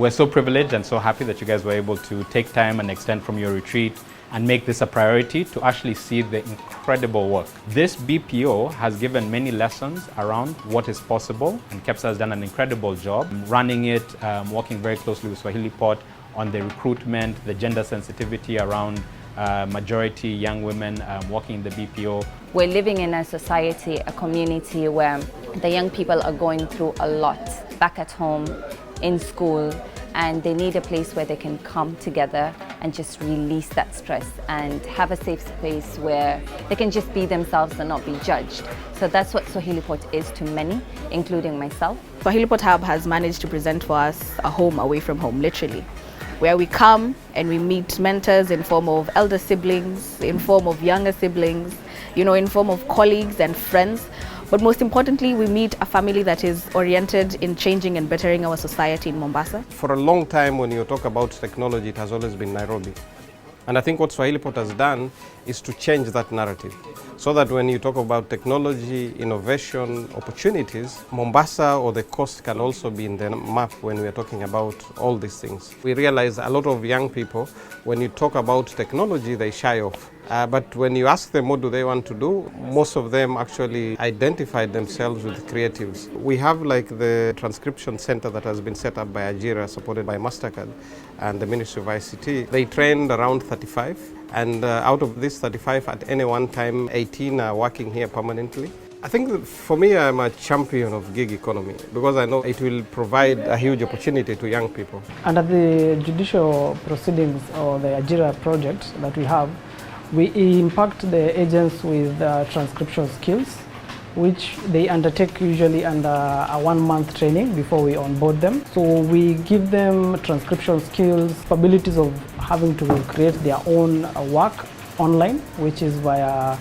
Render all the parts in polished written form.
We're so privileged and so happy that you guys were able to take time and extend from your retreat and make this a priority to actually see the incredible work. This BPO has given many lessons around what is possible, and KEPSA has done an incredible job running it, working very closely with Swahili Pot on the recruitment, the gender sensitivity around majority young women working in the BPO. We're living in a society, a community where the young people are going through a lot back at home, in school, and they need a place where they can come together and just release that stress and have a safe space where they can just be themselves and not be judged. So that's what Swahili Pot is to many, including myself. Swahili Pot Hub has managed to present for us a home away from home, literally, where we come and we meet mentors in form of elder siblings, in form of younger siblings, in form of colleagues and friends. But most importantly, we meet a family that is oriented in changing and bettering our society in Mombasa. For a long time, when you talk about technology, it has always been Nairobi. And I think what Swahili Pot has done is to change that narrative, so that when you talk about technology, innovation, opportunities, Mombasa or the coast can also be in the map when we are talking about all these things. We realize a lot of young people, when you talk about technology, they shy off. But when you ask them what do they want to do, most of them actually identify themselves with creatives. We have like the transcription center that has been set up by Ajira, supported by MasterCard and the Ministry of ICT. They trained around 35, and out of this 35, at any one time, 18 are working here permanently. I think that for me, I'm a champion of gig economy because I know it will provide a huge opportunity to young people. Under the judicial proceedings or the Ajira project that we have, we impact the agents with transcription skills, which they undertake usually under a 1-month training before we onboard them. So we give them transcription skills, capabilities of having to create their own work online, which is via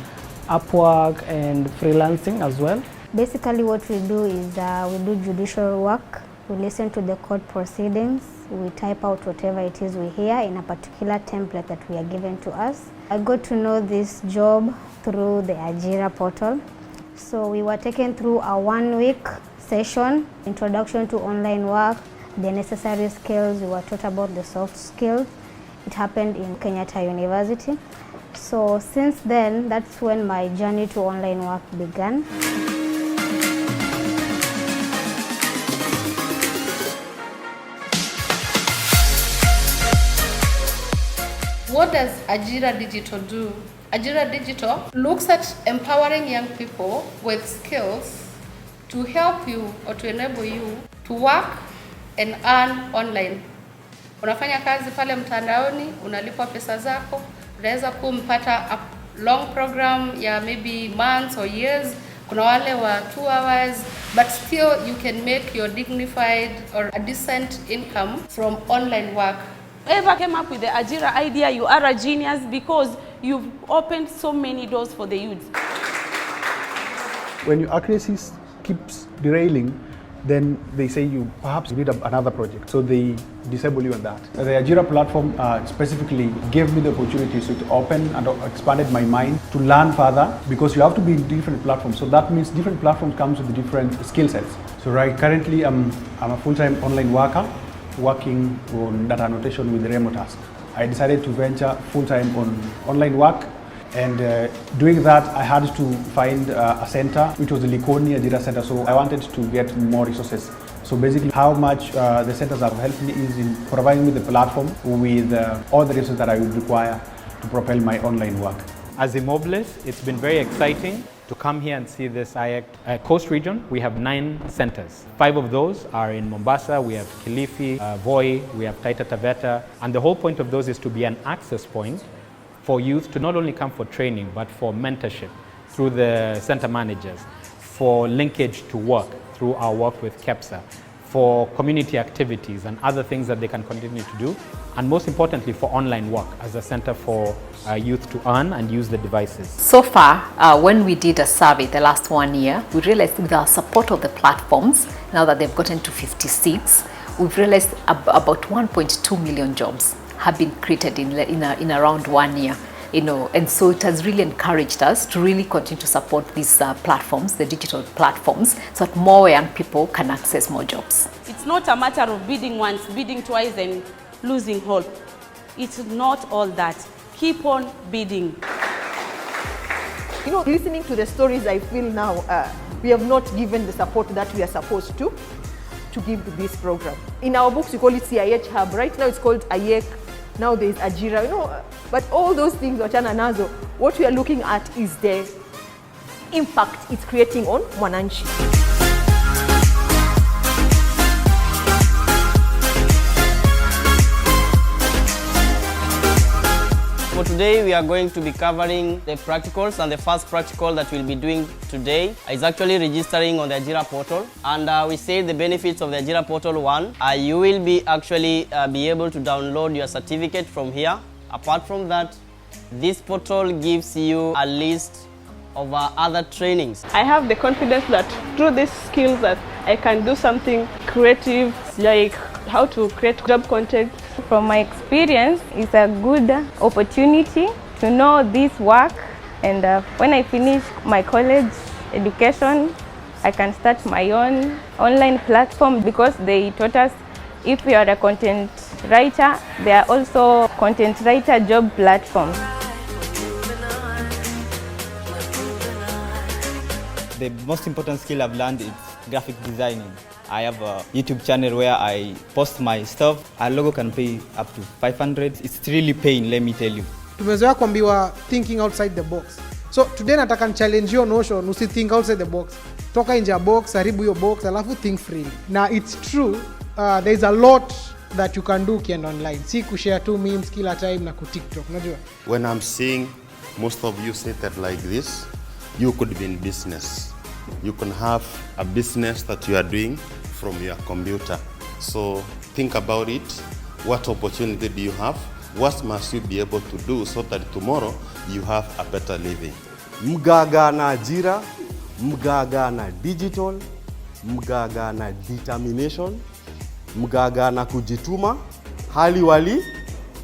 Upwork and freelancing as well. Basically what we do is we do judicial work. We listen to the court proceedings. We type out whatever it is we hear in a particular template that we are given to us. I got to know this job through the Ajira portal. So we were taken through a 1-week session, introduction to online work, the necessary skills. We were taught about the soft skills. It happened in Kenyatta University. So since then, that's when my journey to online work began. What does Ajira Digital do? Ajira Digital looks at empowering young people with skills to help you or to enable you to work and earn online. Unafanya kazi pale mtandaoni, unalipwa pesa zako, unaweza kumpata a long program ya maybe months or years. Kuna wale wa 2 hours, but still you can make your dignified or a decent income from online work. Whoever came up with the Ajira idea, you are a genius because you've opened so many doors for the youth. When your accuracy keeps derailing, then they say you perhaps need another project. So they disable you on that. The Ajira platform specifically gave me the opportunity to open and expanded my mind to learn further, because you have to be in different platforms. So that means different platforms comes with different skill sets. So currently I'm a full-time online worker working on data annotation with remote tasks. I decided to venture full-time on online work, and doing that I had to find a center, which was the Likoni Ajira Center. So I wanted to get more resources. So basically how much the centers have helped me is in providing me the platform with all the resources that I would require to propel my online work. As Immobilis, it's been very exciting to come here and see this IACT coast region. We have 9 centers. 5 of those are in Mombasa. We have Kilifi, Voi, we have Taita Taveta. And the whole point of those is to be an access point for youth to not only come for training, but for mentorship through the center managers, for linkage to work through our work with KEPSA, for community activities and other things that they can continue to do, and most importantly for online work as a center for youth to earn and use the devices. So far, when we did a survey the last 1 year, we realized with our support of the platforms, now that they've gotten to 56, we've realized about 1.2 million jobs have been created in around 1 year. and so it has really encouraged us to really continue to support these platforms, the digital platforms, so that more young people can access more jobs. It's not a matter of bidding once, bidding twice and losing hope. It's not all that. Keep on bidding. Listening to the stories, I feel now we have not given the support that we are supposed to give to this program. In our books, we call it CIH Hub. Right now, it's called AYEK. Now there is Ajira. But all those things, wachana nazo, what we are looking at is the impact it's creating on Mwananchi. For today, we are going to be covering the practicals, and the first practical that we'll be doing today is actually registering on the Ajira portal. And we say the benefits of the Ajira portal. One, you will be actually be able to download your certificate from here. Apart from that, this portal gives you a list of other trainings. I have the confidence that through these skills that I can do something creative, like how to create job content. From my experience, it's a good opportunity to know this work, and when I finish my college education, I can start my own online platform, because they taught us if you are a content writer, there are also content writer job platforms. The most important skill I've learned is graphic designing. I have a YouTube channel where I post my stuff. A logo can pay up to 500. It's really paying, let me tell you. Tumezoea kuambiwa thinking outside the box. So today nataka challenge your notion, usi think outside the box. Toka nje ya box, haribu your box, alafu think freely. Now it's true, there is a lot that you can do ukienda online. Si kushare tu memes kila time na ku TikTok, unajua? When I'm seeing most of you seated like this, you could be in business. You can have a business that you are doing from your computer. So think about it. What opportunity do you have? What must you be able to do so that tomorrow you have a better living? Mgaga na ajira, mgaga na digital, mgaga na determination, mgaga na kujituma, hali wali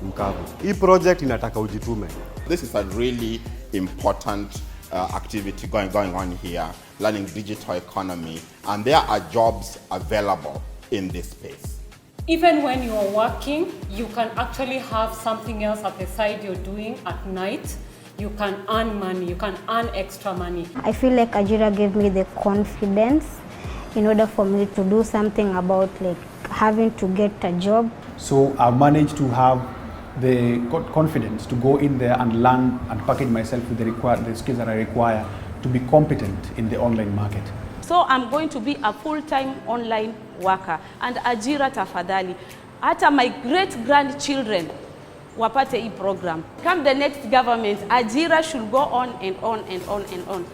mkavu. Hii project inataka ujitume. This is a really important activity going on here, learning digital economy, and there are jobs available in this space. Even when you are working, you can actually have something else at the side you're doing at night. You can earn money, you can earn extra money. I feel like Ajira gave me the confidence in order for me to do something about like having to get a job. So I managed to have the confidence to go in there and learn and package myself with the skills that I require to be competent in the online market. So I'm going to be a full-time online worker, and Ajira tafadhali. Hata my great-grandchildren wapate hii program. Come the next government, Ajira should go on and on and on and on.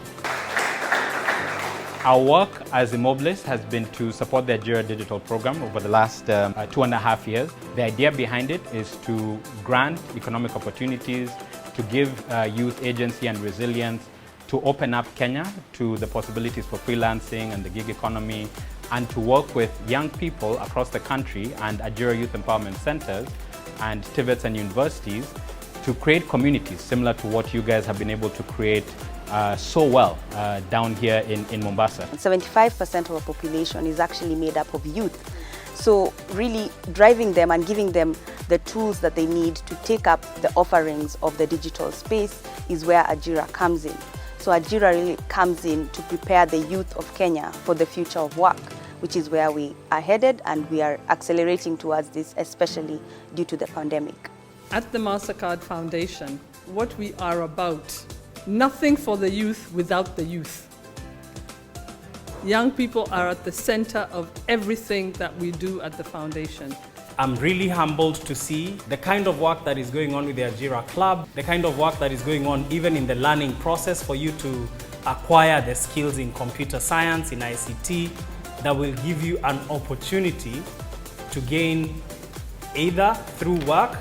Our work as Immobilis has been to support the Ajira Digital Program over the last 2.5 years. The idea behind it is to grant economic opportunities, to give youth agency and resilience, to open up Kenya to the possibilities for freelancing and the gig economy, and to work with young people across the country and Ajira Youth Empowerment Centers and TVETs and universities to create communities similar to what you guys have been able to create so well down here in Mombasa. 75% of our population is actually made up of youth. So really driving them and giving them the tools that they need to take up the offerings of the digital space is where Ajira comes in. So Ajira really comes in to prepare the youth of Kenya for the future of work, which is where we are headed, and we are accelerating towards this, especially due to the pandemic. At the MasterCard Foundation, what we are about, nothing for the youth without the youth. Young people are at the center of everything that we do at the foundation. I'm really humbled to see the kind of work that is going on with the Ajira Club, the kind of work that is going on even in the learning process for you to acquire the skills in computer science, in ICT, that will give you an opportunity to gain either through work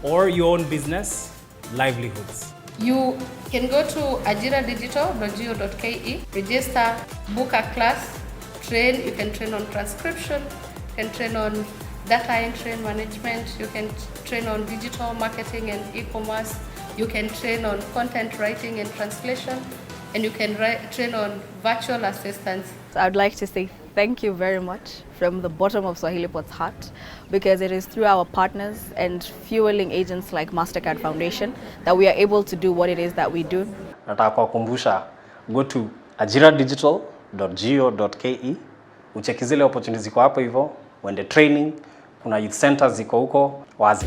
or your own business livelihoods. You can go to ajiradigital.go.ke, register, book a class, train. You can train on transcription, you can train on data entry and management, you can train on digital marketing and e-commerce, You can train on content writing and translation, and you can train on virtual assistants. So I'd like to say thank you very much from the bottom of Swahili Pot's heart, because it is through our partners and fueling agents like MasterCard Foundation that we are able to do what it is that we do. Nataka kuwakumbusha, go to ajiradigital.go.ke, ucheki zile opportunities ziko hapo hivyo, uende training, kuna youth centers ziko huko wazi.